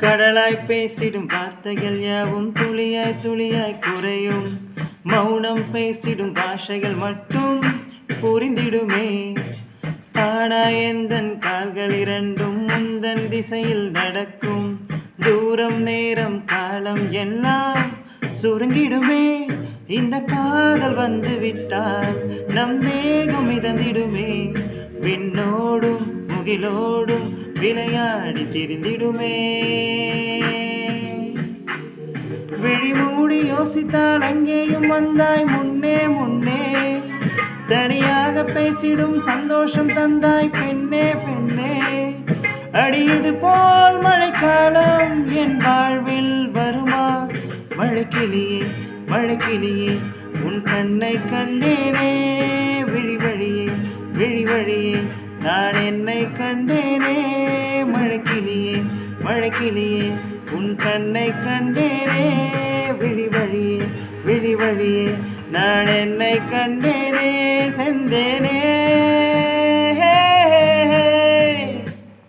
கடலாய் பேசிடும் வார்த்தைகள் யாவும் துளியாய் துளியாய் குறையும். மௌனம் பேசிடும் பாஷைகள் மட்டும் புரிந்திடுமே. தானாய் எந்தன் கால்கள் இரண்டும் முந்தன் திசையில் நடக்கும். தூரம் நேரம் காலம் எல்லாம் சுருங்கிடுமே. இந்த காதல் வந்து விட்டால் நம் தேகம் மிதந்திடுமே. விண்ணோடும் முகிலோடும் விளையாடி திரிந்திடுமே. விழிமூடி யோசித்தால் அங்கேயும் வந்தாய் முன்னே முன்னே. தனியாக பேசிடும் சந்தோஷம் தந்தாய் பெண்ணே பெண்ணே. அடியது போல் மழைக்காலம் என் வாழ்வில் வருமா? மழைக்கிளியே மழைக்கிளியே உன் கண்ணை கண்டேனே. விழி வழியே விழி வழியே நான் என்னை கண்டேனே. மழைக்கிளியே மழைக்கிளியே உன் கண்ணை கண்டேனே. விழி வழியே விழி வழியே நான் என்னை கண்டேனே. செந்தேனே